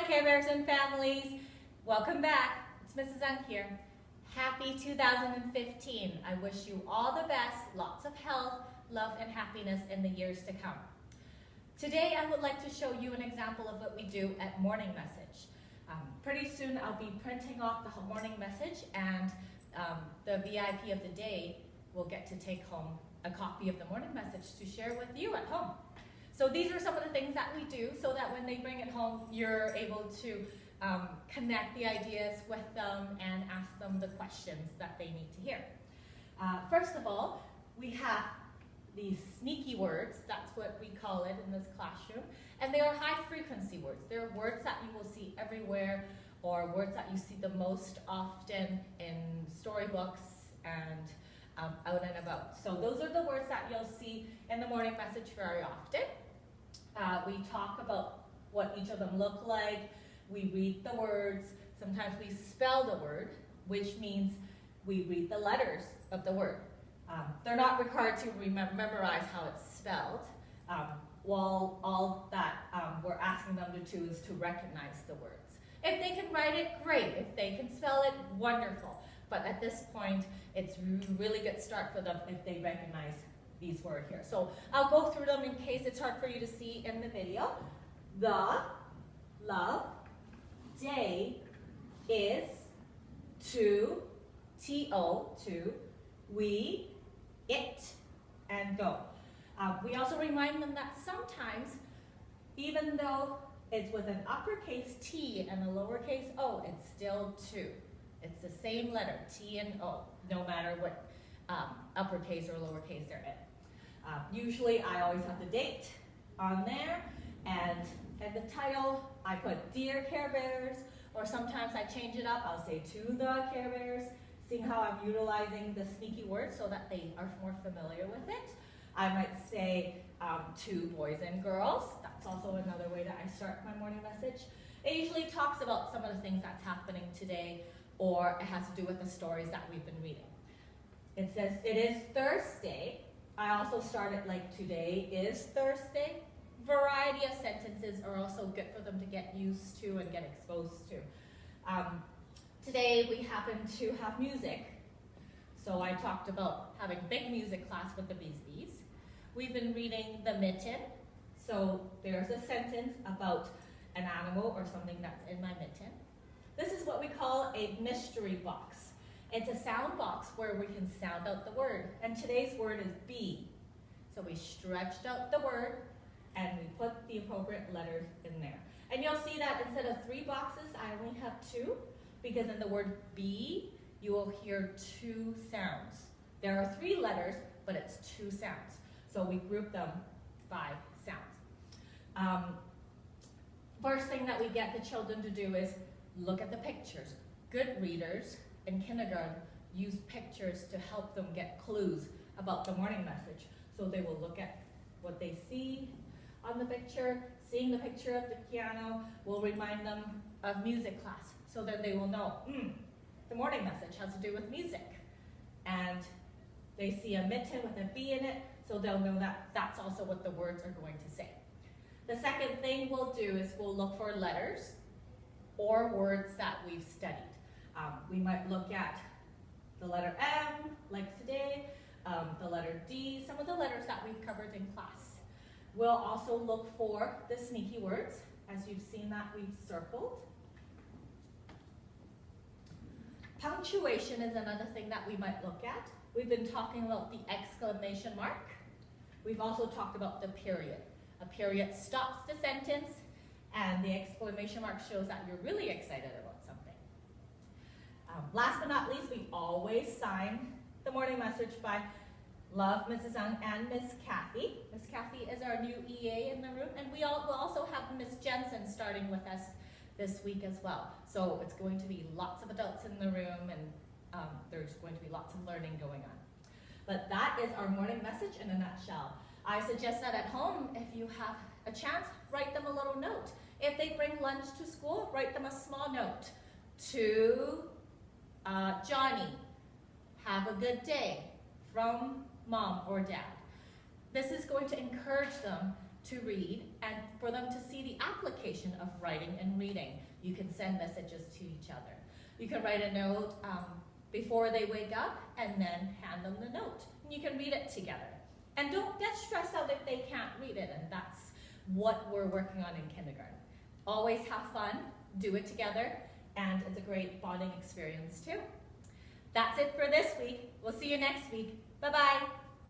Care Bears and families. Welcome back. It's Mrs. Unk here. Happy 2015. I wish you all the best, lots of health, love, and happiness in the years to come. Today I would like to show you an example of what we do at Morning Message. Pretty soon I'll be printing off the morning message, and the VIP of the day will get to take home a copy of the morning message to share with you at home. So these are some of the things that we do so that when they bring it home, you're able to connect the ideas with them and ask them the questions that they need to hear. First of all, we have these sneaky words. That's what we call it in this classroom. And they are high frequency words. They're words that you will see everywhere, or words that you see the most often in storybooks and out and about. So those are the words that you'll see in the morning message very often. We talk about what each of them look like. We read the words. Sometimes we spell the word, which means we read the letters of the word. They're not required to memorize how it's spelled. All that we're asking them to do is to recognize the words. If they can write it, great. If they can spell it, wonderful. But at this point, it's a really good start for them if they recognize these words here. So I'll go through them in case it's hard for you to see in the video. The, love, day, is, to, to, we, it, and go. We also remind them that sometimes, even though it's with an uppercase T and a lowercase o, it's still to. It's the same letter, T and O, no matter what uppercase or lowercase they're in. Usually I always have the date on there, and the title I put Dear Care Bears, or sometimes I change it up, I'll say To the Care Bears, seeing how I'm utilizing the sneaky words so that they are more familiar with it. I might say to boys and girls. That's also another way that I start my morning message. It usually talks about some of the things that's happening today, or it has to do with the stories that we've been reading. It says it is Thursday. I also started like today is Thursday. Variety of sentences are also good for them to get used to and get exposed to. Today we happen to have music. So I talked about having big music class with the Bees. We've been reading The Mitten. So there's a sentence about an animal or something that's in my mitten. This is what we call a mystery box. It's a sound box where we can sound out the word. And today's word is bee. So we stretched out the word and we put the appropriate letters in there. And you'll see that instead of 3 boxes, I only have 2, because in the word bee, you will hear 2 sounds. There are 3 letters, but it's 2 sounds. So we group them by sounds. First thing that we get the children to do is look at the pictures. Good readers in kindergarten use pictures to help them get clues about the morning message. So they will look at what they see on the picture. Seeing the picture of the piano will remind them of music class. So then they will know, the morning message has to do with music. And they see a mitten with a bee in it, so they'll know that that's also what the words are going to say. The second thing we'll do is we'll look for letters or words that we've studied. We might look at the letter M, like today, the letter D, some of the letters that we've covered in class. We'll also look for the sneaky words, as you've seen that we've circled. Punctuation is another thing that we might look at. We've been talking about the exclamation mark. We've also talked about the period. A period stops the sentence, and the exclamation mark shows that you're really excited about something. Last but not least, we always sign the morning message by Love, Mrs. Ung, and Miss Kathy. Miss Kathy is our new EA in the room, and we'll also have Miss Jensen starting with us this week as well. So it's going to be lots of adults in the room, and there's going to be lots of learning going on. But that is our morning message in a nutshell. I suggest that at home, if you have a chance, write them a little note. If they bring lunch to school, write them a small note. To Johnny, have a good day, from Mom or Dad. This is going to encourage them to read and for them to see the application of writing and reading. You can send messages to each other. You can write a note before they wake up and then hand them the note. And you can read it together. And don't get stressed out if they can't read it, and that's what we're working on in kindergarten. Always have fun, do it together, and it's a great bonding experience too. That's it for this week. We'll see you next week. Bye-bye.